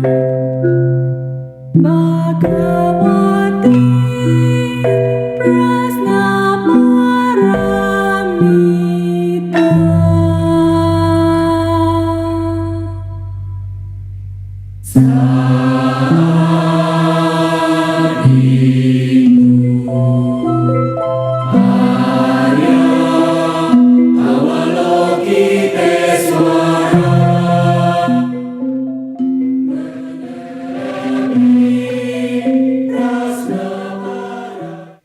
Bhagavati Prasnaparamita.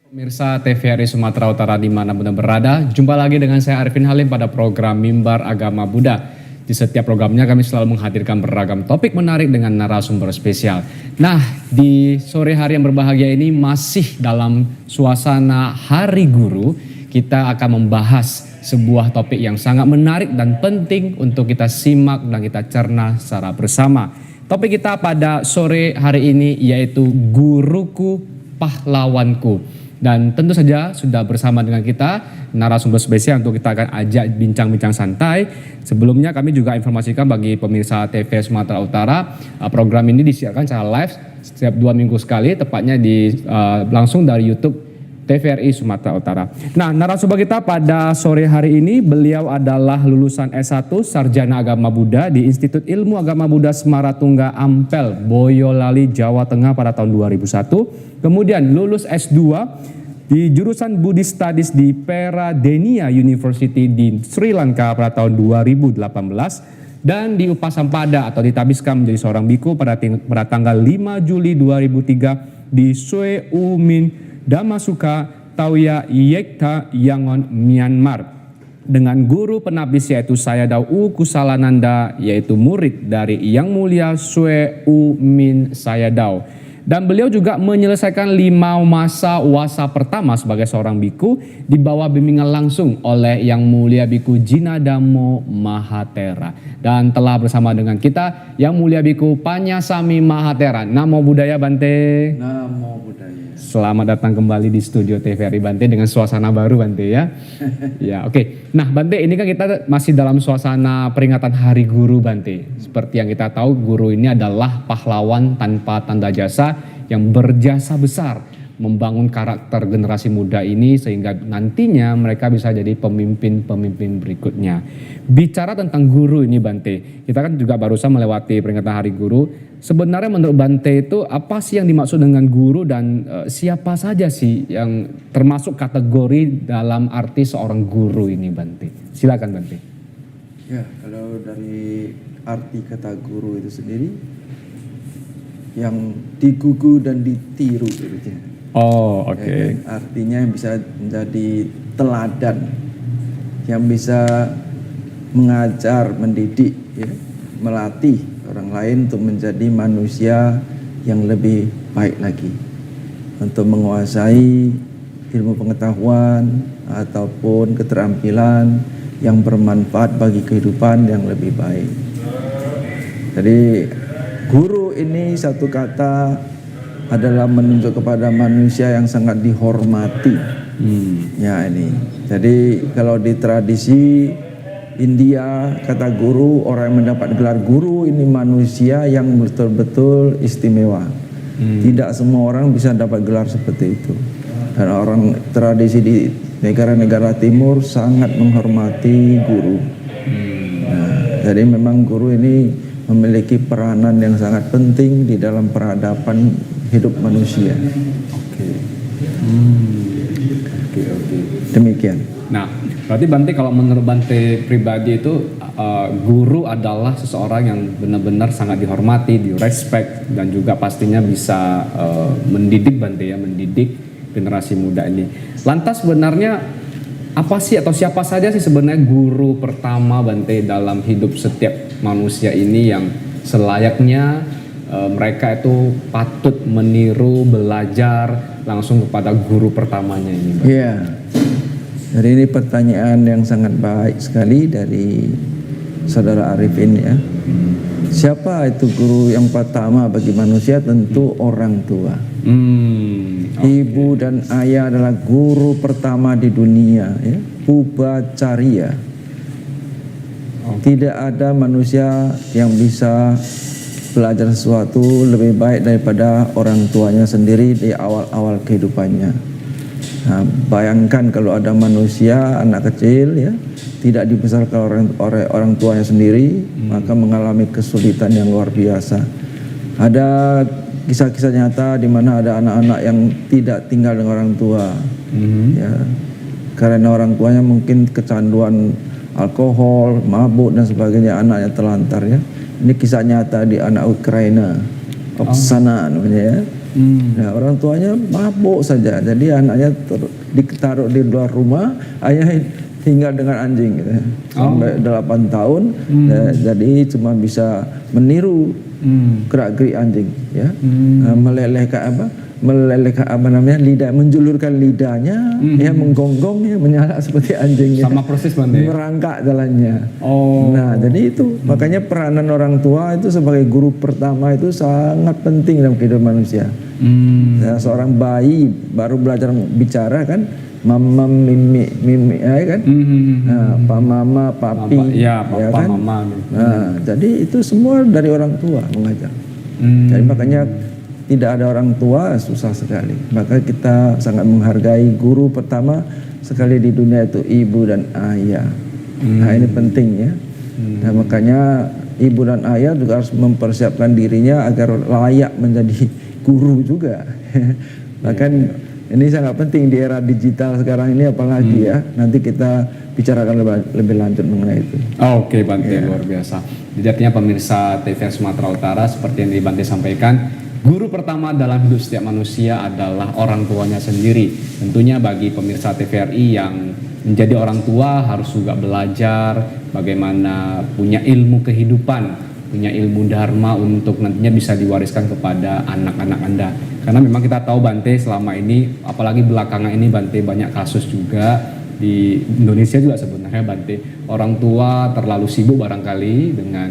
Pemirsa TVRI Sumatera Utara dimanapun berada, jumpa lagi dengan saya Arifin Halim pada program Mimbar Agama Buddha. Di setiap programnya kami selalu menghadirkan beragam topik menarik dengan narasumber spesial. Nah, di sore hari yang berbahagia ini masih dalam suasana Hari Guru, kita akan membahas sebuah topik yang sangat menarik dan penting untuk kita simak dan kita cerna secara bersama. Topik kita pada sore hari ini yaitu Guruku Pahlawanku. Dan tentu saja sudah bersama dengan kita narasumber spesial untuk kita akan ajak bincang-bincang santai. Sebelumnya kami juga informasikan bagi pemirsa TV Sumatera Utara, program ini disiarkan secara live setiap 2 minggu sekali, tepatnya langsung dari YouTube TVRI Sumatera Utara. Nah, narasumber kita pada sore hari ini, beliau adalah lulusan S1 Sarjana Agama Buddha di Institut Ilmu Agama Buddha Semaratungga Ampel, Boyolali, Jawa Tengah pada tahun 2001. Kemudian lulus S2 di jurusan Buddhist Studies di Peradeniya University di Sri Lanka pada tahun 2018. Dan di Upasampada atau ditabiskan menjadi seorang biku pada tanggal 5 Juli 2003 di Sue U Min Damasuka Tauya Yekta Yangon, Myanmar. Dengan guru penabis yaitu Sayadaw U Kusalananda, yaitu murid dari Yang Mulia Sue U Min Sayadaw. Dan beliau juga menyelesaikan 5 masa wasa pertama sebagai seorang biku di bawah bimbingan langsung oleh Yang Mulia Biku Jinadamo Mahatera. Dan telah bersama dengan kita Yang Mulia Biku Panyasami Mahatera. Namo Buddhaya Bante. Namo Buddhaya. Selamat datang kembali di studio TVRI Bante dengan suasana baru Bante ya. Ya, oke. Nah Bante, ini kan kita masih dalam suasana peringatan Hari Guru Bante. Seperti yang kita tahu, guru ini adalah pahlawan tanpa tanda jasa yang berjasa besar membangun karakter generasi muda ini sehingga nantinya mereka bisa jadi pemimpin-pemimpin berikutnya. Bicara tentang guru ini Bante, kita kan juga barusan melewati peringatan Hari Guru. Sebenarnya menurut Bante itu apa sih yang dimaksud dengan guru dan siapa saja sih yang termasuk kategori dalam arti seorang guru ini Bante? Silakan Bante. Ya, kalau dari arti kata guru itu sendiri, yang digugu dan ditiru gitu. Oh, oke. Ya, artinya yang bisa menjadi teladan, yang bisa mengajar, mendidik, ya, melatih orang lain untuk menjadi manusia yang lebih baik lagi, untuk menguasai ilmu pengetahuan ataupun keterampilan yang bermanfaat bagi kehidupan yang lebih baik. Jadi guru ini satu kata adalah menunjuk kepada manusia yang sangat dihormati. Ya ini. Jadi kalau di tradisi India kata guru, orang yang mendapat gelar guru ini manusia yang betul-betul istimewa. Tidak semua orang bisa dapat gelar seperti itu. Dan orang tradisi di negara-negara timur sangat menghormati guru. Nah, jadi memang guru ini memiliki peranan yang sangat penting di dalam peradaban hidup manusia. Oke. Demikian. Nah, berarti Bante kalau menurut Bante pribadi itu guru adalah seseorang yang benar-benar sangat dihormati, direspek dan juga pastinya bisa mendidik Bante ya, mendidik generasi muda ini. Lantas sebenarnya apa sih atau siapa saja sih sebenarnya guru pertama Bante dalam hidup setiap manusia ini yang selayaknya mereka itu patut meniru, belajar langsung kepada guru pertamanya ini Bante? Iya. Jadi ini pertanyaan yang sangat baik sekali dari Saudara Arifin ya. Siapa itu guru yang pertama bagi manusia? Tentu orang tua. Ibu dan ayah adalah guru pertama di dunia ya. Pubbacariya. Tidak ada manusia yang bisa belajar sesuatu lebih baik daripada orang tuanya sendiri di awal-awal kehidupannya. Nah, bayangkan kalau ada manusia, anak kecil ya, tidak dibesarkan oleh orang tuanya sendiri, maka mengalami kesulitan yang luar biasa. Ada kisah-kisah nyata di mana ada anak-anak yang tidak tinggal dengan orang tua, ya, karena orang tuanya mungkin kecanduan alkohol, mabuk dan sebagainya, anaknya terlantar ya. Ini kisah nyata di anak Ukraina, Oksana namanya ya. Nah, orang tuanya mabuk saja, jadi anaknya ditaruh di luar rumah, ayahnya tinggal dengan anjing gitu, sampai 8 tahun, jadi cuma bisa meniru gerak-gerik anjing, ya, melelehkan apa namanya lidah, menjulurkan lidahnya, ya, menggonggong, ya, menyala seperti anjing, sama persis Bante, merangkak jalannya. Nah, jadi itu makanya peranan orang tua itu sebagai guru pertama itu sangat penting dalam kehidupan manusia. Ya, seorang bayi baru belajar bicara kan, mama, mimi, ya kan, nah, pak mama, papi, ya, papa, ya kan? mama. Nah, jadi itu semua dari orang tua mengajar. Jadi makanya tidak ada orang tua susah sekali. Maka kita sangat menghargai guru pertama sekali di dunia itu ibu dan ayah. Nah, ini penting ya. Nah, makanya ibu dan ayah juga harus mempersiapkan dirinya agar layak menjadi guru juga. Bahkan ini sangat penting di era digital sekarang ini, apalagi ya. Nanti kita bicarakan lebih lanjut mengenai itu. Oke, Bante, luar biasa. Jadi artinya pemirsa TVRI Sumatera Utara, seperti yang Bante sampaikan, guru pertama dalam hidup setiap manusia adalah orang tuanya sendiri. Tentunya bagi pemirsa TVRI yang menjadi orang tua harus juga belajar bagaimana punya ilmu kehidupan, punya ilmu dharma untuk nantinya bisa diwariskan kepada anak-anak Anda. Karena memang kita tahu Bante selama ini, apalagi belakangan ini Bante, banyak kasus juga di Indonesia juga sebenarnya Bante, orang tua terlalu sibuk barangkali dengan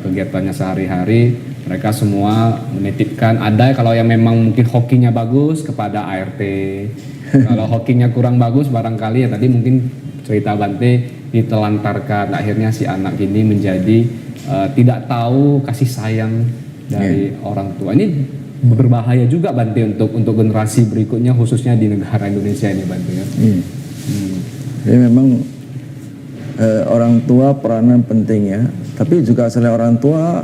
kegiatannya sehari-hari. Mereka semua menitipkan, ada kalau yang memang mungkin hokinya bagus kepada ART, kalau hokinya kurang bagus barangkali ya tadi mungkin cerita Bante ditelantarkan, akhirnya si anak ini menjadi tidak tahu kasih sayang dari orang tua. Ini berbahaya juga Bante untuk generasi berikutnya, khususnya di negara Indonesia ini Bante ya. Jadi memang orang tua peranan penting ya, tapi juga selain orang tua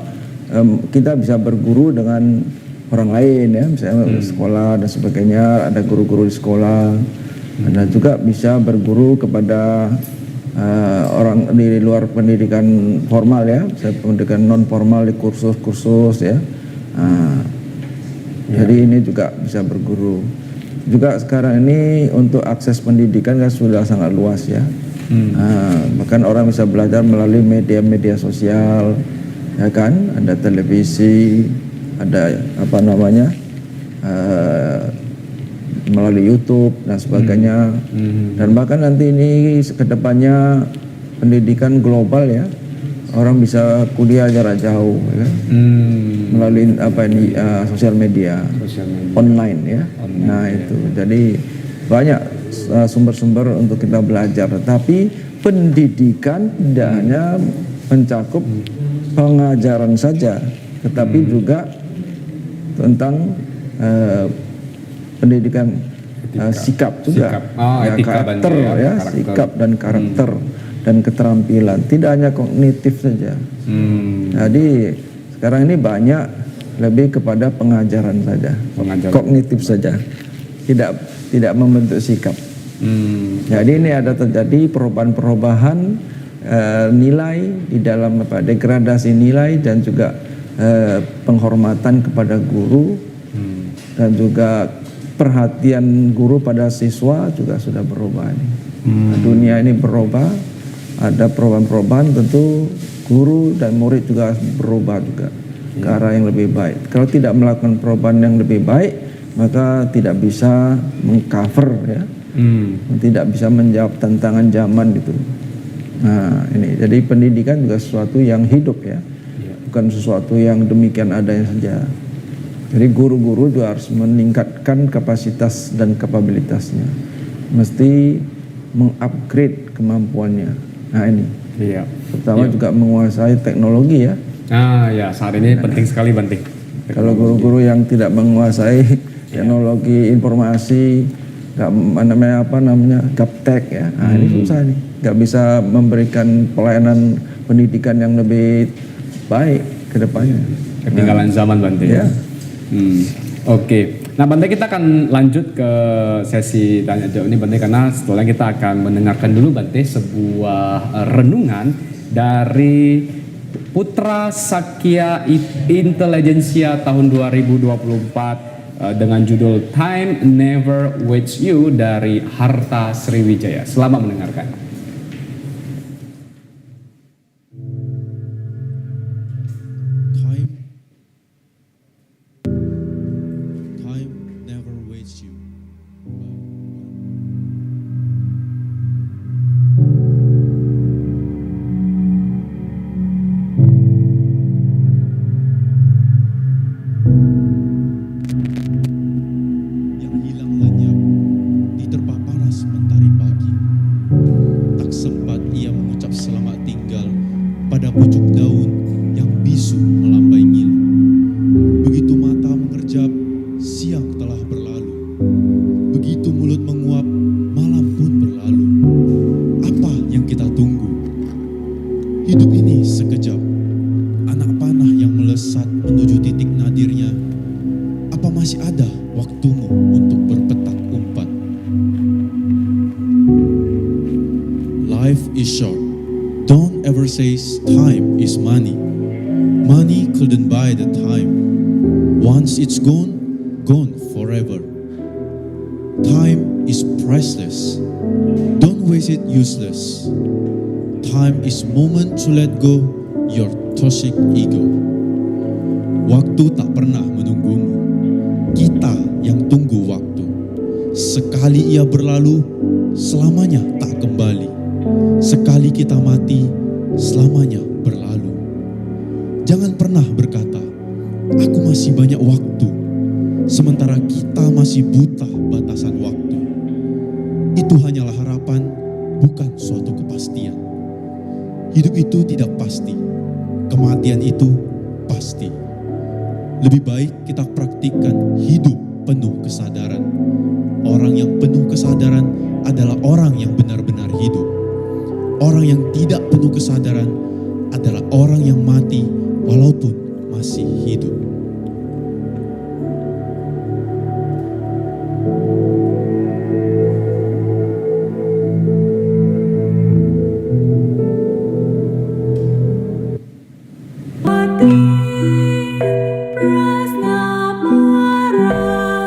kita bisa berguru dengan orang lain ya, misalnya sekolah dan sebagainya, ada guru-guru di sekolah, ada juga bisa berguru kepada orang di luar pendidikan formal ya, misalnya pendidikan non formal di kursus-kursus ya. Jadi ini juga bisa berguru. Juga sekarang ini untuk akses pendidikan kan sudah sangat luas ya. Bahkan orang bisa belajar melalui media-media sosial, ya kan, ada televisi, ada apa namanya, melalui YouTube dan sebagainya. Dan bahkan nanti ini kedepannya pendidikan global ya, orang bisa kuliah jarak jauh ya, melalui apa ini sosial media, online ya. Nah itu, jadi banyak sumber-sumber untuk kita belajar. Tapi pendidikan tidak hanya mencakup pengajaran saja, tetapi juga tentang pendidikan sikap juga, karakter ya, sikap dan karakter dan keterampilan, tidak hanya kognitif saja. Jadi sekarang ini banyak lebih kepada pengajaran saja, kognitif saja, tidak membentuk sikap. Jadi ini ada terjadi perubahan-perubahan nilai di dalam degradasi nilai dan juga penghormatan kepada guru dan juga perhatian guru pada siswa juga sudah berubah. Dunia ini berubah, ada perubahan-perubahan, tentu guru dan murid juga harus berubah juga ke arah yang lebih baik. Kalau tidak melakukan perubahan yang lebih baik, maka tidak bisa mengcover ya, tidak bisa menjawab tantangan zaman gitu. Nah ini, jadi pendidikan juga sesuatu yang hidup ya, bukan sesuatu yang demikian adanya saja. Jadi guru-guru juga harus meningkatkan kapasitas dan kapabilitasnya, mesti mengupgrade kemampuannya. Nah ini, pertama juga menguasai teknologi ya, Ya saat ini penting sekali Bante. Kalau guru-guru yang tidak menguasai teknologi informasi, nggak gaptek ya, ini susah nih, nggak bisa memberikan pelayanan pendidikan yang lebih baik ke depannya. Ketinggalan zaman Bante. Ya. Oke. Nah Bante, kita akan lanjut ke sesi tanya jawab ini Bante, karena setelah kita akan mendengarkan dulu Bante sebuah renungan dari Putra Sakya Intelligentsia tahun 2024 dengan judul Time Never Waits You dari Harta Sriwijaya. Selamat mendengarkan. Time never waits you. Yang hilang lenyap, diterpa panas mentari pagi. Tak sempat ia mengucap selamat tinggal pada pucuk daun yang bisu melambai ngilu. Begitu mata mengerjap, siang telah berlalu. Begitu mulut menguap, malam pun berlalu. Apa yang kita tunggu? Hidup ini sekejap, anak panah yang melesat menuju titik nadirnya. Apa masih ada waktumu untuk berpetak umpat? Life is short. Don't ever say time is money. Money couldn't buy the time. Once it's gone, gone forever. Time is priceless. Don't waste it useless. Time is moment to let go your toxic ego. Waktu tak pernah menunggumu. Kita yang tunggu waktu. Sekali ia berlalu, selamanya tak kembali. Sekali kita mati, selamanya berlalu. Jangan pernah berkata, aku masih banyak waktu, sementara kita masih buta batasan waktu. Itu hanyalah harapan, bukan suatu kepastian. Hidup itu tidak pasti, kematian itu pasti. Lebih baik kita praktikkan hidup penuh kesadaran. Orang yang penuh kesadaran adalah orang yang benar-benar hidup. Orang yang tidak penuh kesadaran adalah orang yang mati walaupun masih hidup. Pati Prasna Paramita.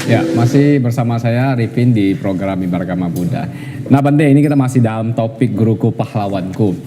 Ya, masih bersama saya Arifin di program Mimbar Agama Buddha. Nah Bante, ini kita masih dalam topik Guruku Pahlawanku.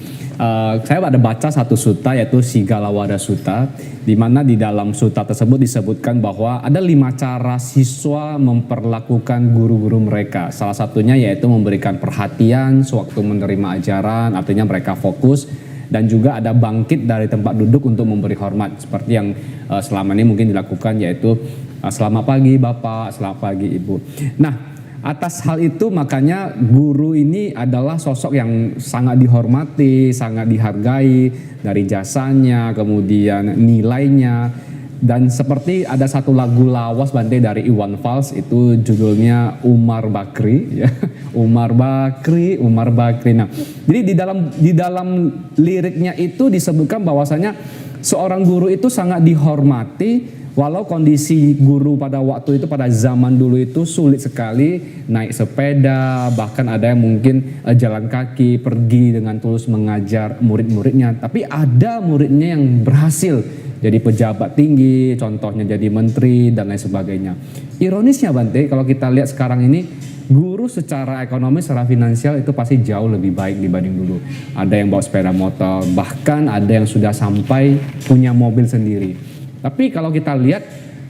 Saya ada baca satu sutta, yaitu Sigalawada Sutta, di mana di dalam sutta tersebut disebutkan bahwa ada 5 cara siswa memperlakukan guru-guru mereka. Salah satunya yaitu memberikan perhatian sewaktu menerima ajaran, artinya mereka fokus, dan juga ada bangkit dari tempat duduk untuk memberi hormat, seperti yang selama ini mungkin dilakukan, yaitu selamat pagi Bapak, selamat pagi Ibu. Nah, atas hal itu makanya guru ini adalah sosok yang sangat dihormati, sangat dihargai dari jasanya, kemudian nilainya. Dan seperti ada satu lagu lawas Bante dari Iwan Fals, itu judulnya Umar Bakri ya. Umar Bakri, Umar Bakri. Nah, jadi di dalam liriknya itu disebutkan bahwasanya seorang guru itu sangat dihormati. Walau kondisi guru pada waktu itu, pada zaman dulu itu sulit sekali, naik sepeda, bahkan ada yang mungkin jalan kaki, pergi dengan tulus mengajar murid-muridnya. Tapi ada muridnya yang berhasil jadi pejabat tinggi, contohnya jadi menteri dan lain sebagainya. Ironisnya Bante, kalau kita lihat sekarang ini, guru secara ekonomi, secara finansial itu pasti jauh lebih baik dibanding dulu. Ada yang bawa sepeda motor, bahkan ada yang sudah sampai punya mobil sendiri. Tapi kalau kita lihat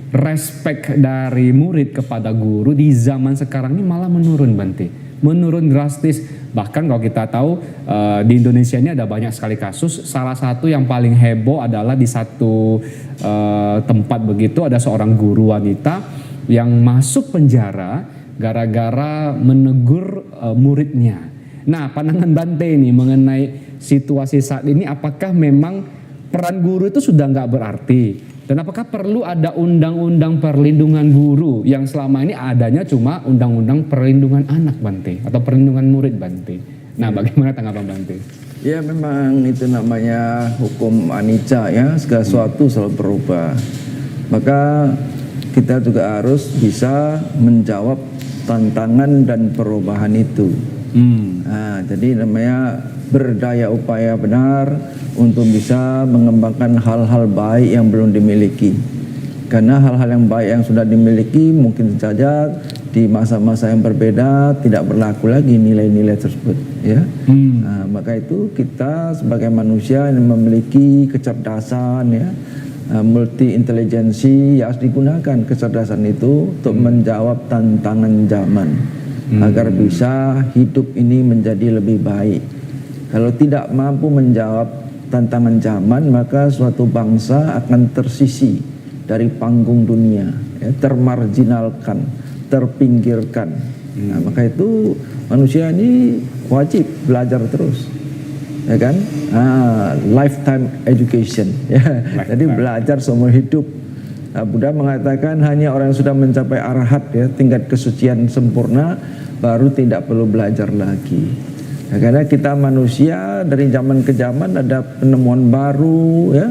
respek dari murid kepada guru di zaman sekarang ini malah menurun Bante. Menurun drastis. Bahkan kalau kita tahu di Indonesia ini ada banyak sekali kasus. Salah satu yang paling heboh adalah di satu tempat begitu ada seorang guru wanita yang masuk penjara gara-gara menegur muridnya. Nah, pandangan Bante ini mengenai situasi saat ini, apakah memang peran guru itu sudah nggak berarti? Dan apakah perlu ada undang-undang perlindungan guru yang selama ini adanya cuma undang-undang perlindungan anak Bante atau perlindungan murid Bante? Nah, bagaimana tanggapan Bante? Ya memang itu namanya hukum anicca ya, segala sesuatu selalu berubah. Maka kita juga harus bisa menjawab tantangan dan perubahan itu. Nah, jadi namanya berdaya upaya benar untuk bisa mengembangkan hal-hal baik yang belum dimiliki. Karena hal-hal yang baik yang sudah dimiliki mungkin saja di masa-masa yang berbeda tidak berlaku lagi nilai-nilai tersebut, ya. Nah, maka itu kita sebagai manusia yang memiliki kecerdasan, ya, multi intelijensi, ya harus digunakan kecerdasan itu untuk menjawab tantangan zaman agar bisa hidup ini menjadi lebih baik. Kalau tidak mampu menjawab tantangan zaman, maka suatu bangsa akan tersisi dari panggung dunia, ya, termarginalkan, terpinggirkan. Nah, maka itu manusia ini wajib belajar terus, ya kan? Lifetime education, ya. Jadi belajar seumur hidup. Nah, Buddha mengatakan hanya orang yang sudah mencapai arahat, ya, tingkat kesucian sempurna, baru tidak perlu belajar lagi. Ya, karena kita manusia dari zaman ke zaman ada penemuan baru, ya,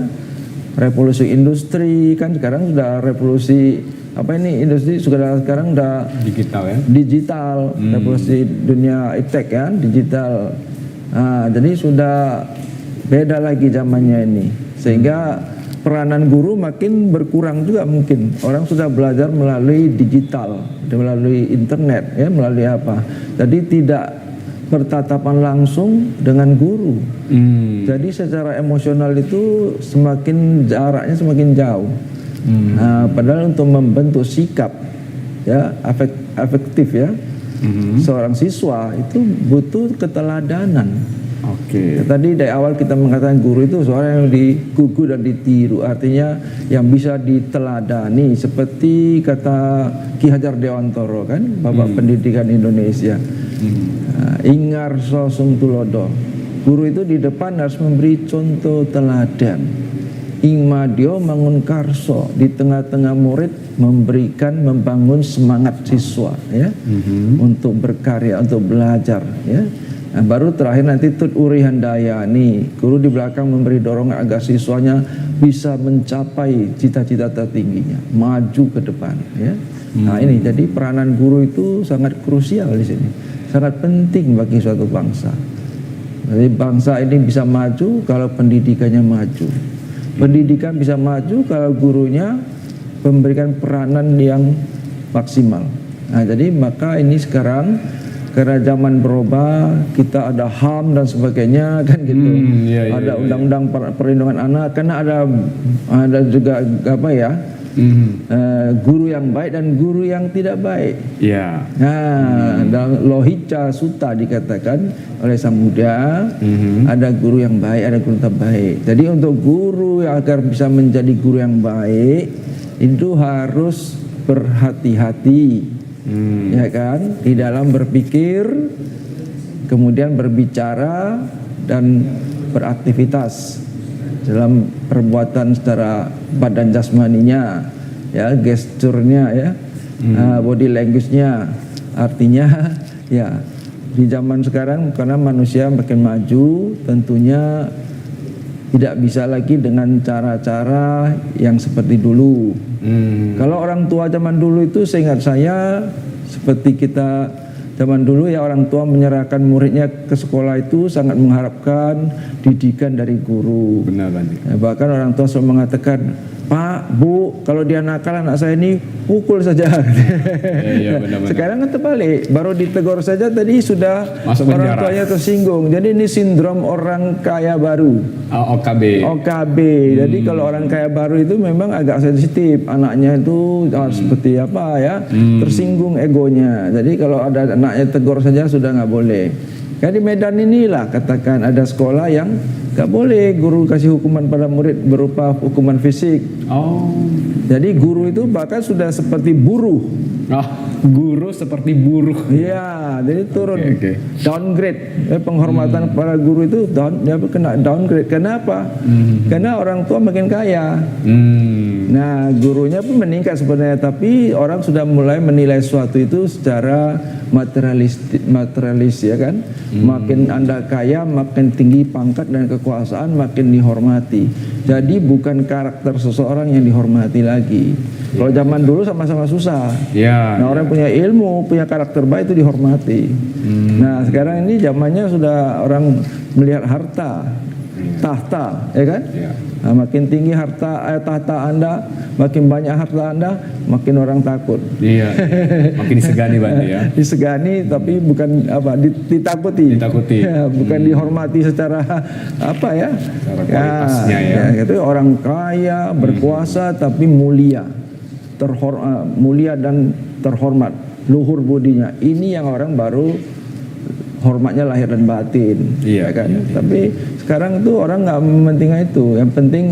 revolusi industri, kan sekarang sudah revolusi apa ini industri sudah sekarang udah digital, revolusi dunia iptek ya, digital. Jadi sudah beda lagi zamannya ini, sehingga peranan guru makin berkurang juga mungkin. Orang sudah belajar melalui digital, melalui internet, ya, melalui apa. Jadi tidak bertatapan langsung dengan guru. Jadi secara emosional itu semakin jaraknya semakin jauh. Padahal untuk membentuk sikap, ya, afektif, ya, seorang siswa itu butuh keteladanan. Tadi dari awal kita mengatakan guru itu seorang yang digugu dan ditiru, artinya yang bisa diteladani, seperti kata Ki Hajar Dewantoro, kan, Bapak Pendidikan Indonesia. Ingar sosung tulodo, guru itu di depan harus memberi contoh teladan. Ing madyo mangun karso, di tengah-tengah murid membangun semangat siswa, ya, untuk berkarya, untuk belajar, ya. Nah, baru terakhir nanti tut urihan daya nih, guru di belakang memberi dorongan agar siswanya bisa mencapai cita-cita tertingginya, maju ke depan, ya. Nah, ini jadi peranan guru itu sangat krusial di sini, sangat penting bagi suatu bangsa. Jadi bangsa ini bisa maju kalau pendidikannya maju. Pendidikan bisa maju kalau gurunya memberikan peranan yang maksimal. Nah, jadi maka ini sekarang karena zaman berubah, kita ada HAM dan sebagainya, kan gitu. Ada undang-undang perlindungan anak, karena ada juga apa ya, guru yang baik dan guru yang tidak baik. Nah, dalam Lohicca Sutta dikatakan oleh Sang Buddha, ada guru yang baik, ada guru tak baik. Jadi untuk guru yang agar bisa menjadi guru yang baik itu harus berhati-hati, ya kan, di dalam berpikir, kemudian berbicara dan beraktivitas dalam perbuatan secara badan jasmaninya, ya, gesturnya, ya, body language-nya. Artinya, ya, di zaman sekarang karena manusia makin maju, tentunya tidak bisa lagi dengan cara-cara yang seperti dulu. Kalau orang tua zaman dulu itu, seingat saya, seperti kita zaman dulu, ya, orang tua menyerahkan muridnya ke sekolah itu sangat mengharapkan didikan dari guru. Benar, Bante. Ya, bahkan orang tua selalu mengatakan, Pak, Bu, kalau dia nakal anak saya ini pukul saja. Benar-benar. Sekarang kan terbalik, baru ditegur saja tadi sudah masuk orang penjara. tuanya tersinggung. Jadi ini sindrom orang kaya baru. OKB. Jadi kalau orang kaya baru itu memang agak sensitif, anaknya itu seperti apa, ya, tersinggung egonya. Jadi kalau ada anaknya tegur saja sudah nggak boleh. Kan di Medan inilah katakan ada sekolah yang nggak boleh guru kasih hukuman pada murid berupa hukuman fisik. Jadi guru itu bahkan sudah seperti buruh. guru seperti buruh. Iya, jadi turun, Oke. downgrade. Penghormatan para guru itu dia kena downgrade. Kenapa? Karena orang tua makin kaya. Nah, gurunya pun meningkat sebenarnya, tapi orang sudah mulai menilai sesuatu itu secara materialis ya kan. Makin Anda kaya, makin tinggi pangkat dan kekuasaan, makin dihormati. Jadi bukan karakter seseorang yang dihormati lagi. Kalau zaman dulu sama-sama susah. Ya. Nah, orang punya ilmu, punya karakter baik itu dihormati. Nah, sekarang ini zamannya sudah orang melihat harta, tahta, ya kan? Ya. Nah, makin tinggi tahta Anda, makin banyak harta Anda, makin orang takut. Iya. Makin disegani Bante ya. Disegani tapi bukan ditakuti. Ditakuti. Ya, bukan dihormati secara apa ya? Secara kualitasnya ya. Itu orang kaya, berkuasa tapi mulia. Mulia dan terhormat, luhur budinya. Ini yang orang baru hormatnya lahir dan batin, Iya, ya kan? iya, iya. Tapi sekarang itu orang nggak mementingkan itu. Yang penting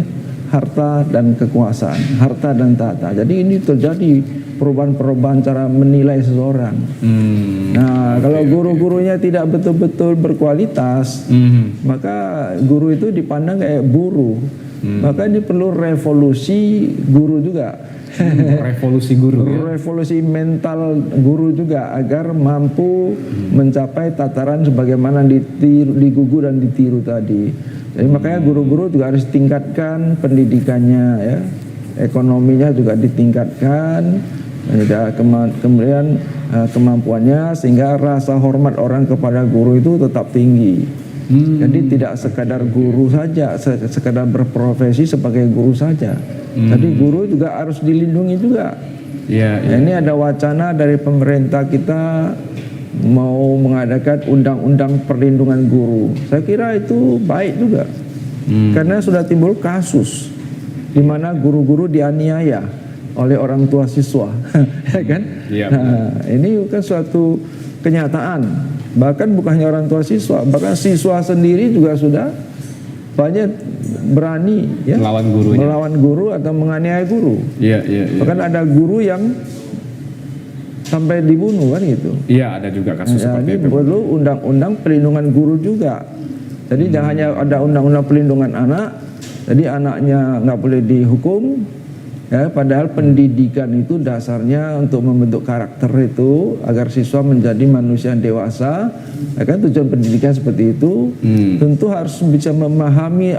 harta dan kekuasaan, harta dan tahta. Jadi ini terjadi perubahan-perubahan cara menilai seseorang. Nah, kalau guru-gurunya tidak betul-betul berkualitas, maka guru itu dipandang kayak buruh. Maka ini perlu revolusi guru juga. Revolusi guru ya. Revolusi mental guru juga agar mampu mencapai tataran sebagaimana digugu dan ditiru tadi. Jadi makanya guru-guru juga harus tingkatkan pendidikannya ya, ekonominya juga ditingkatkan, kemudian kemampuannya sehingga rasa hormat orang kepada guru itu tetap tinggi. Jadi tidak sekadar guru saja, sekadar berprofesi sebagai guru saja. Jadi guru juga harus dilindungi juga. Iya. Nah, ini ada wacana dari pemerintah kita mau mengadakan undang-undang perlindungan guru. Saya kira itu baik juga. Karena sudah timbul kasus di mana guru-guru dianiaya oleh orang tua siswa, ya kan? Iya, Nah, ini kan suatu kenyataan. Bahkan bukan hanya orang tua siswa, bahkan siswa sendiri juga sudah banyak berani ya melawan guru atau menganiaya guru. Iya. Bahkan ada guru yang sampai dibunuh kan gitu. Iya, ada juga kasus Nah, seperti ini itu. perlu undang-undang perlindungan guru juga. Jadi jangan hanya ada undang-undang perlindungan anak, jadi anaknya nggak boleh dihukum. Ya, padahal pendidikan itu dasarnya untuk membentuk karakter itu agar siswa menjadi manusia yang dewasa. Ya kan, tujuan pendidikan seperti itu. Tentu harus bisa memahami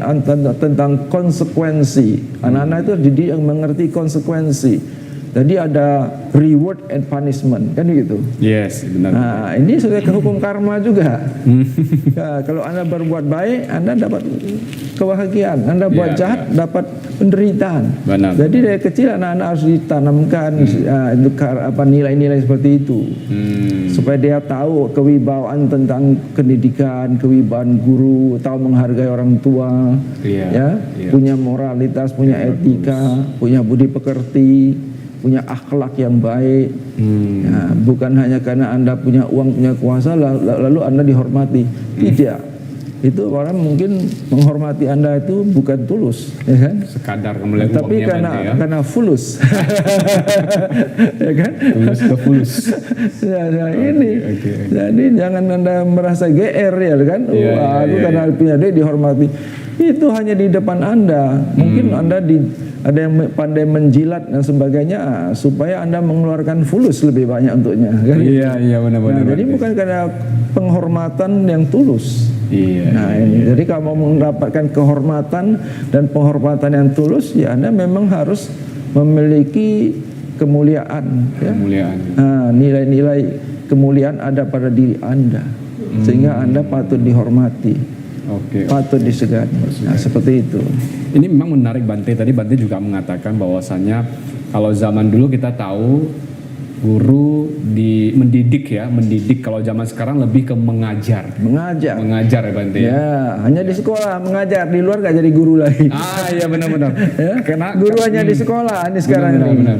tentang konsekuensi. Anak-anak itu dididik yang mengerti konsekuensi. Jadi ada reward and punishment kan gitu. Yes, benar. Nah, ini sudah ke hukum karma juga. Ya, kalau Anda berbuat baik, Anda dapat kebahagiaan. Anda buat jahat, dapat penderitaan. Benar. Jadi dari kecil anak-anak harus ditanamkan nilai-nilai seperti itu. Supaya dia tahu kewibawaan tentang pendidikan, kewibawaan guru, tahu menghargai orang tua, ya, punya moralitas, punya etika, punya budi pekerti, punya akhlak yang baik. Ya, bukan hanya karena Anda punya uang, punya kuasa lalu Anda dihormati. Tidak. Itu orang mungkin menghormati Anda itu bukan tulus, ya kan? Sekadar melihat Tapi uangnya karena fulus. Ya kan? tulus ke fulus. Nah, ini. Jadi jangan Anda merasa GR ya kan? Aku karena punya duit dihormati. Itu hanya di depan Anda. Mungkin Anda ada yang pandai menjilat dan sebagainya supaya Anda mengeluarkan fulus lebih banyak untuknya kan? Iya benar-benar. Nah, jadi bukan karena penghormatan yang tulus. Iya. Nah, ini jadi kalau mau mendapatkan kehormatan dan penghormatan yang tulus, ya Anda memang harus memiliki kemuliaan, ya. Kemuliaan. Nah, nilai-nilai kemuliaan ada pada diri Anda, sehingga Anda patut dihormati, patut disegani. Nah, seperti itu. Ini memang menarik Bante. Tadi Bante juga mengatakan bahwasannya kalau zaman dulu kita tahu guru mendidik. Kalau zaman sekarang lebih ke mengajar ya Bante. Ya, hanya di sekolah mengajar, di luar gak jadi guru lagi. Iya benar-benar. Ya? Guru hanya di sekolah ini sekarang ini. Benar.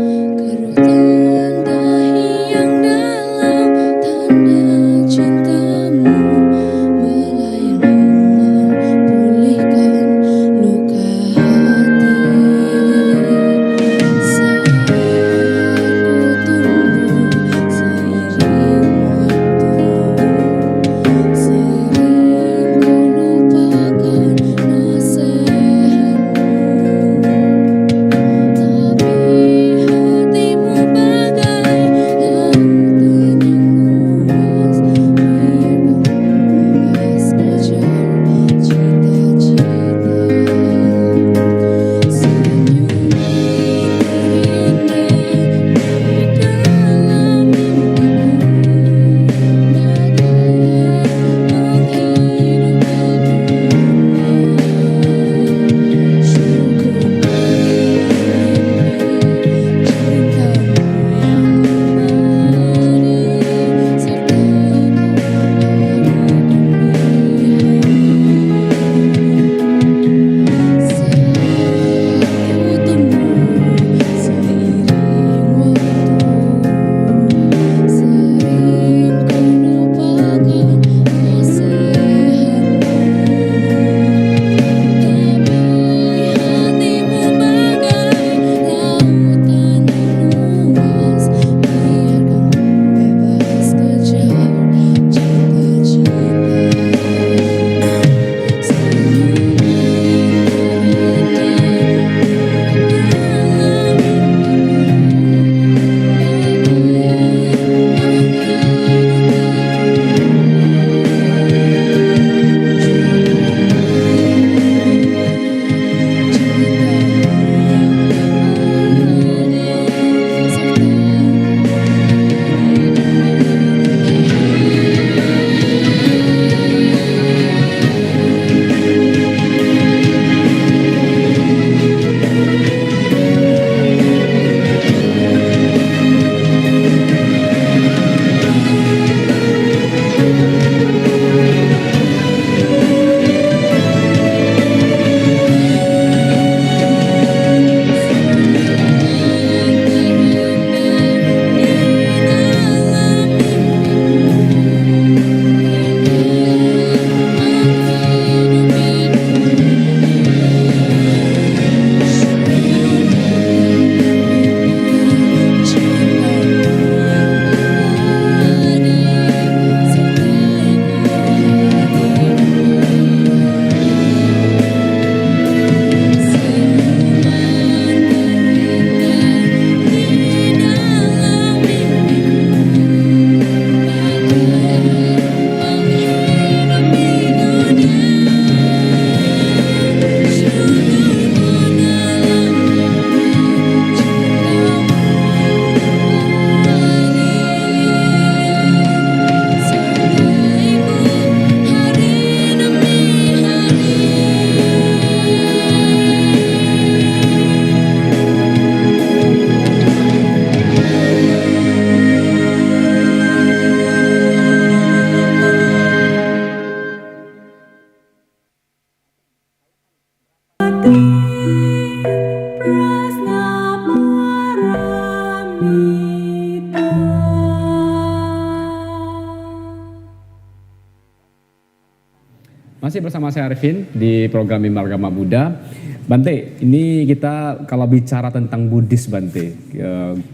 Masih bersama saya Arifin di program Mimbar Agama Buddha. Bante, ini kita kalau bicara tentang Buddhis Bante,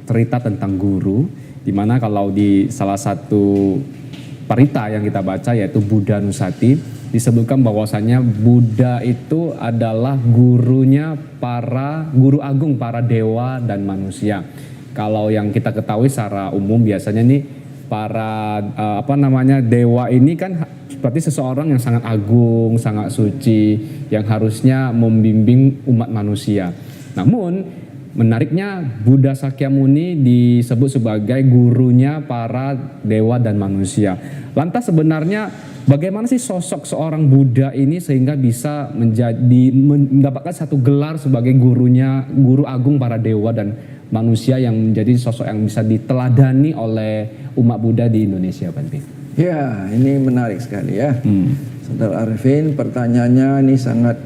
cerita tentang guru, dimana kalau di salah satu parita yang kita baca yaitu Buddha Nusati, disebutkan bahwasannya Buddha itu adalah gurunya guru agung para dewa dan manusia. Kalau yang kita ketahui secara umum biasanya nih para dewa ini kan seperti seseorang yang sangat agung, sangat suci, yang harusnya membimbing umat manusia. Namun menariknya Buddha Sakyamuni disebut sebagai gurunya para dewa dan manusia. Lantas sebenarnya bagaimana sih sosok seorang Buddha ini sehingga bisa mendapatkan satu gelar sebagai guru agung para dewa dan manusia, yang menjadi sosok yang bisa diteladani oleh umat Buddha di Indonesia, Bante? Ya, ini menarik sekali ya. Saudara Arifin, pertanyaannya ini sangat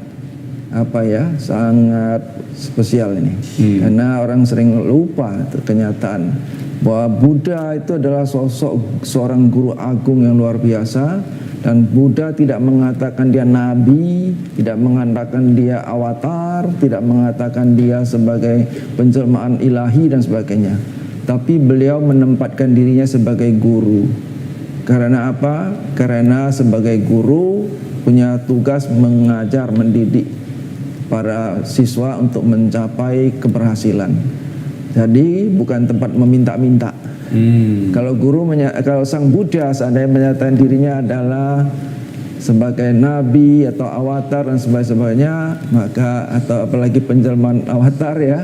sangat spesial ini. Karena orang sering lupa kenyataan bahwa Buddha itu adalah sosok seorang guru agung yang luar biasa, dan Buddha tidak mengatakan dia nabi, tidak mengatakan dia avatar, tidak mengatakan dia sebagai penjelmaan ilahi dan sebagainya. Tapi beliau menempatkan dirinya sebagai guru. Karena apa? Karena sebagai guru punya tugas mengajar, mendidik para siswa untuk mencapai keberhasilan. Jadi bukan tempat meminta-minta. Kalau sang Buddha seandainya menyatakan dirinya adalah sebagai nabi atau avatar dan sebagainya, maka atau apalagi penjelmaan avatar ya,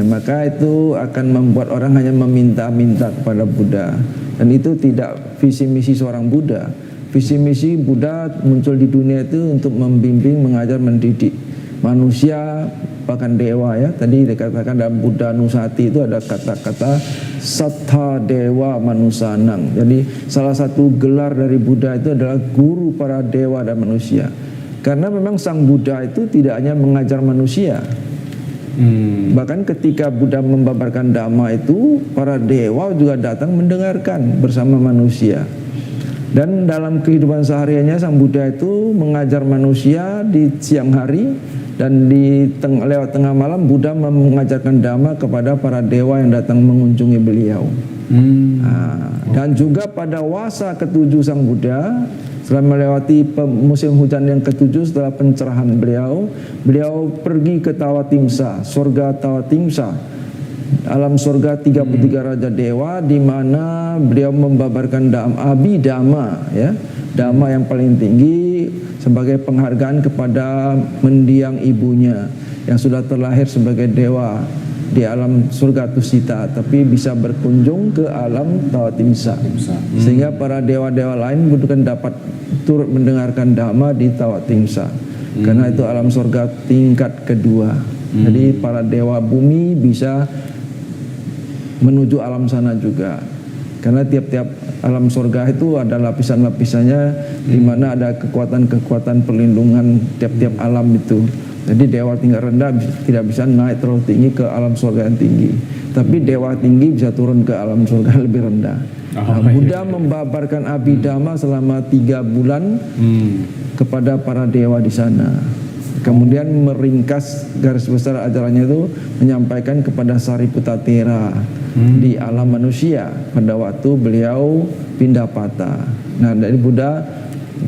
maka itu akan membuat orang hanya meminta-minta kepada Buddha. Dan itu tidak visi misi seorang Buddha. Visi misi Buddha muncul di dunia itu untuk membimbing, mengajar, mendidik manusia, bahkan dewa ya. Tadi dikatakan dalam Buddha Nusati itu ada kata-kata Sattha Dewa Manusanang. Jadi salah satu gelar dari Buddha itu adalah guru para dewa dan manusia. Karena memang sang Buddha itu tidak hanya mengajar manusia. Bahkan ketika Buddha membabarkan Dhamma itu, para dewa juga datang mendengarkan bersama manusia. Dan dalam kehidupan sehariannya sang Buddha itu mengajar manusia di siang hari, dan lewat tengah malam Buddha mengajarkan Dhamma kepada para dewa yang datang mengunjungi beliau. Dan juga pada wasa ketujuh sang Buddha, setelah melewati musim hujan yang ketujuh, setelah pencerahan beliau pergi ke Tawatimsa, surga Tawatimsa, alam surga 33 raja dewa, di mana beliau membabarkan Abhidhamma ya, Dhamma yang paling tinggi sebagai penghargaan kepada mendiang ibunya yang sudah terlahir sebagai dewa di alam surga Tusita, tapi bisa berkunjung ke alam Tawatimsa. Sehingga para dewa-dewa lain bukan dapat turut mendengarkan Dhamma di Tawatimsa. Karena itu alam surga tingkat kedua. Jadi para dewa bumi bisa menuju alam sana juga. Karena tiap-tiap alam surga itu ada lapisan-lapisannya, di mana ada kekuatan-kekuatan perlindungan tiap-tiap alam itu. Jadi dewa tingkat rendah tidak bisa naik terlalu tinggi ke alam surga yang tinggi, tapi dewa tinggi bisa turun ke alam surga lebih rendah. Buddha membabarkan Abhidhamma selama 3 bulan kepada para dewa di sana. Kemudian meringkas garis besar ajarannya itu menyampaikan kepada Sariputta-tera di alam manusia pada waktu beliau pindah patah. Nah, dari Buddha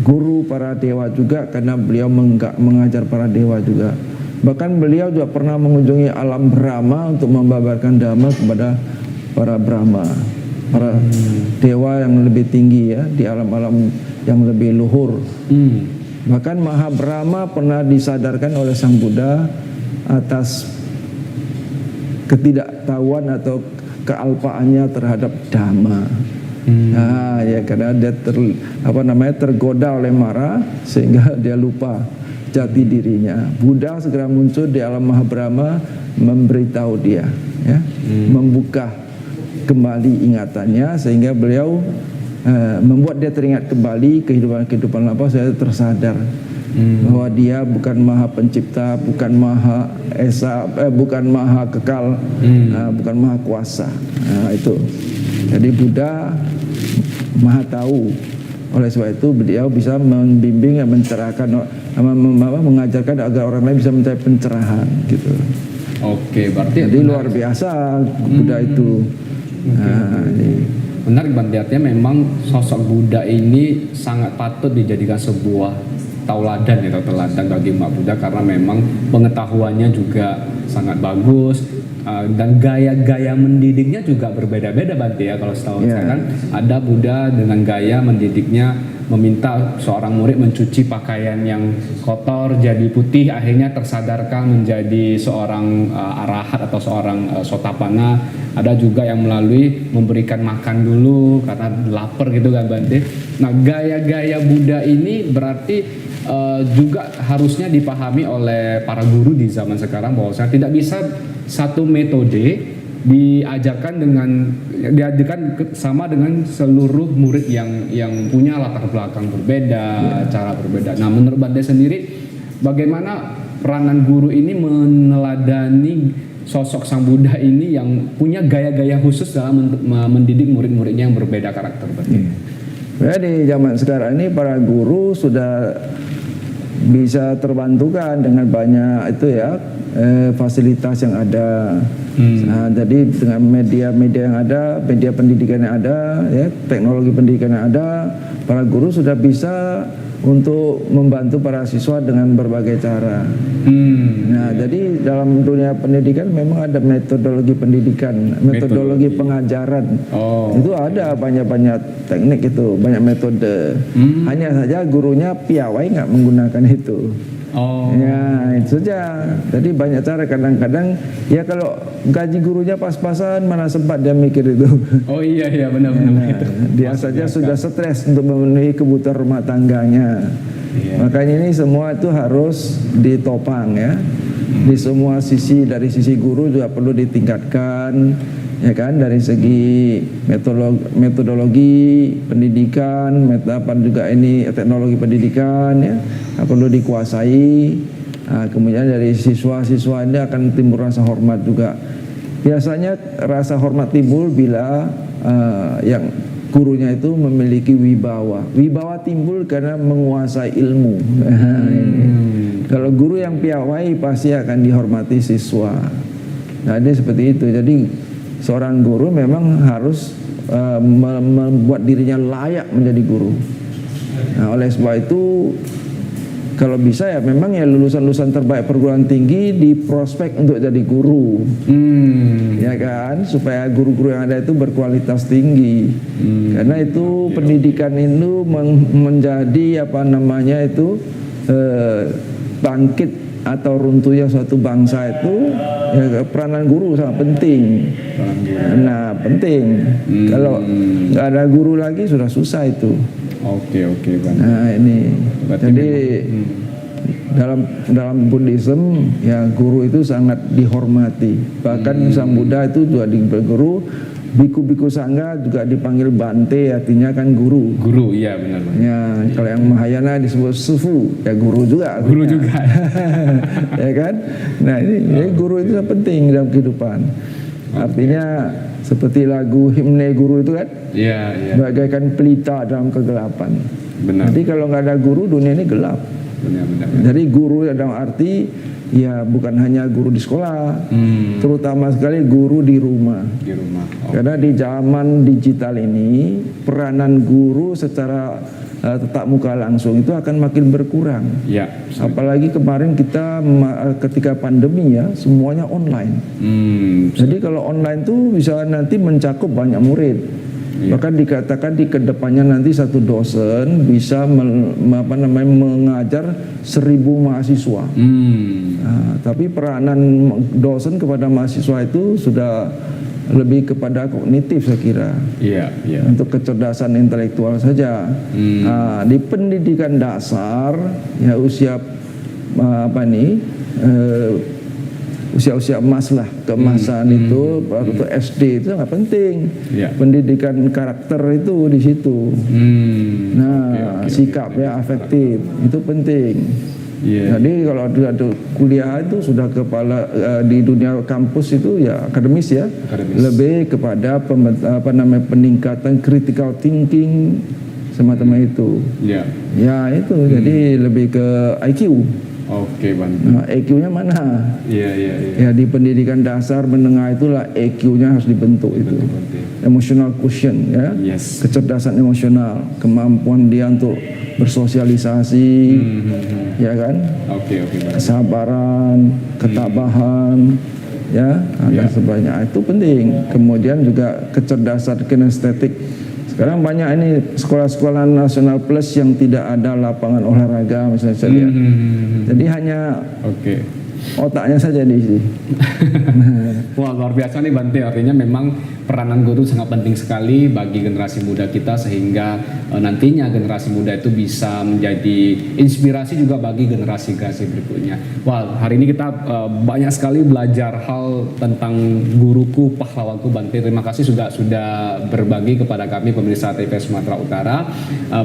guru para dewa juga, karena beliau mengajar para dewa juga. Bahkan beliau juga pernah mengunjungi alam Brahma untuk membabarkan Dhamma kepada para Brahma, para dewa yang lebih tinggi ya, di alam-alam yang lebih luhur. Bahkan Maha Brahma pernah disadarkan oleh sang Buddha atas ketidaktahuan atau kealpaannya terhadap Dhamma. Ya karena dia tergoda oleh Mara sehingga dia lupa jati dirinya. Buddha segera muncul di alam Mahabrahma memberitahu dia, ya, membuka kembali ingatannya sehingga beliau membuat dia teringat kembali kehidupan lama. Saya tersadar bahwa dia bukan Maha Pencipta, bukan Maha Esa, bukan Maha Kekal, bukan Maha Kuasa. Itu. Jadi Buddha Maha tahu Oleh sebab itu beliau bisa membimbing dan mencerahkan, mengajarkan agar orang lain bisa mencari pencerahan gitu. Oke, berarti Jadi luar biasa Buddha itu. Nah, menarik Bante, artinya memang sosok Buddha ini sangat patut dijadikan sebuah tauladan atau teladan bagi umat Buddha, karena memang pengetahuannya juga sangat bagus. Dan gaya-gaya mendidiknya juga berbeda-beda Bante ya. Kalau setahu saya kan ada Buddha dengan gaya mendidiknya meminta seorang murid mencuci pakaian yang kotor jadi putih, akhirnya tersadarkan menjadi seorang arahat atau seorang sotapana. Ada juga yang melalui memberikan makan dulu karena lapar gitu kan Bante. Nah, gaya-gaya Buddha ini berarti juga harusnya dipahami oleh para guru di zaman sekarang, bahwa saya tidak bisa satu metode diajarkan sama dengan seluruh murid yang punya latar belakang berbeda, cara berbeda. Nah, menurut Bante sendiri, bagaimana peranan guru ini meneladani sosok Sang Buddha ini yang punya gaya-gaya khusus dalam mendidik murid-muridnya yang berbeda karakter Bante? Di zaman sekarang ini para guru sudah bisa terbantukan dengan banyak itu ya fasilitas yang ada. Nah, jadi dengan media-media yang ada, media pendidikan yang ada, ya, teknologi pendidikan yang ada, para guru sudah bisa untuk membantu para siswa dengan berbagai cara. Nah, jadi dalam dunia pendidikan memang ada metodologi pendidikan, metodologi pengajaran. Itu ada banyak-banyak teknik itu, banyak metode. Hanya saja gurunya piawai nggak menggunakan itu. Ya, itu saja. Jadi banyak cara. Kadang-kadang ya kalau gaji gurunya pas-pasan, mana sempat dia mikir itu. Oh iya benar-benar. Nah, dia saja sudah stres untuk memenuhi kebutuhan rumah tangganya. Makanya ini semua itu harus ditopang ya. Di semua sisi, dari sisi guru juga perlu ditingkatkan, ya kan, dari segi metodologi pendidikan, juga ini teknologi pendidikan ya, perlu dikuasai. Kemudian dari siswa-siswa ini akan timbul rasa hormat juga. Biasanya rasa hormat timbul bila yang gurunya itu memiliki wibawa. Wibawa timbul karena menguasai ilmu. Kalau guru yang piawai pasti akan dihormati siswa. Nah, ini seperti itu. Jadi seorang guru memang harus membuat dirinya layak menjadi guru. Nah, oleh sebab itu kalau bisa ya memang ya lulusan-lulusan terbaik perguruan tinggi di prospek untuk jadi guru. Ya kan, supaya guru-guru yang ada itu berkualitas tinggi. Karena itu pendidikan itu menjadi bangkit atau runtuhnya suatu bangsa itu ya, peranan guru sangat penting. Nah, penting. Kalau nggak ada guru lagi sudah susah itu. Oke, Bang. Nah, ini. Berarti jadi dalam Buddhism ya guru itu sangat dihormati. Bahkan Sang Buddha itu juga guru. Biku-biku sangga juga dipanggil Bante, artinya kan guru. Guru, iya benar. Ya, kalau yang Mahayana disebut Sufu, ya guru juga. Guru juga. Ya kan? Nah, ini guru itu penting dalam kehidupan. Artinya seperti lagu himne guru itu kan? Iya. Bagaikan pelita dalam kegelapan. Benar. Jadi kalau nggak ada guru, dunia ini gelap. Benar. Jadi guru dalam arti ya bukan hanya guru di sekolah, terutama sekali guru di rumah. Karena di zaman digital ini peranan guru secara tatap muka langsung itu akan makin berkurang. Ya. Apalagi kemarin kita ketika pandemi ya semuanya online. Jadi kalau online tuh bisa nanti mencakup banyak murid. Bahkan dikatakan di kedepannya nanti satu dosen bisa mengajar 1.000 mahasiswa. Nah, tapi peranan dosen kepada mahasiswa itu sudah lebih kepada kognitif saya kira. Iya. Untuk kecerdasan intelektual saja. Nah, di pendidikan dasar ya usia usia emas lah, keemasan itu waktu SD itu sangat penting. Pendidikan karakter itu di situ. Nah, sikapnya afektif itu penting. Jadi kalau ada kuliah itu sudah kepala di dunia kampus itu ya akademis ya, lebih kepada peningkatan critical thinking semacam itu. Ya. Ya itu, jadi lebih ke IQ. Oke, Bante. Nah, EQ-nya mana? Iya, iya, iya. Ya di pendidikan dasar menengah itulah EQ-nya harus dibentuk itu. Betul, Bante. Emotional quotient ya. Yes. Kecerdasan emosional, kemampuan dia untuk bersosialisasi, ya kan? Oke, Bante. Kesabaran, ketabahan, ya, ada Ya. sebanyak itu penting. Kemudian juga kecerdasan kinestetik. Sekarang banyak ini sekolah-sekolah nasional plus yang tidak ada lapangan olahraga misalnya saya lihat. Jadi hanya Oke. otaknya saja diisi. Wah, luar biasa nih Bante, artinya memang peranan guru sangat penting sekali bagi generasi muda kita sehingga nantinya generasi muda itu bisa menjadi inspirasi juga bagi generasi-generasi berikutnya. Wah, hari ini kita banyak sekali belajar hal tentang guruku, pahlawanku Bante. Terima kasih sudah berbagi kepada kami pemirsa TVRI Sumatera Utara.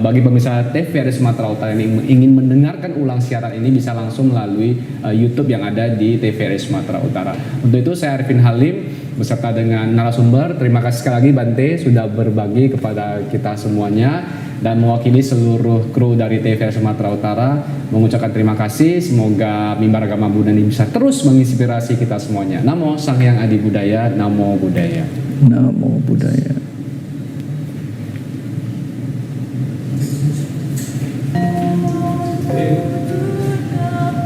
Bagi pemirsa TVRI Sumatera Utara yang ingin mendengarkan ulang siaran ini bisa langsung melalui YouTube yang ada di TVRI Sumatera Utara. Untuk itu saya Arifin Halim beserta dengan narasumber. Terima kasih sekali lagi Bante sudah berbagi kepada kita semuanya dan mewakili seluruh kru dari TVRI Sumatera Utara mengucapkan terima kasih. Semoga Mimbar Agama Buddha ini bisa terus menginspirasi kita semuanya. Namo Sang Hyang Adi Budaya, Namo Buddhaya. Namo Buddhaya.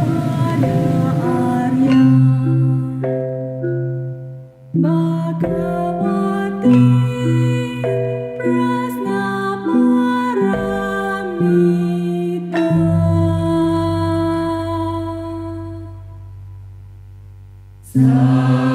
kepada Arya Bhagawati Prasna Paramita Sa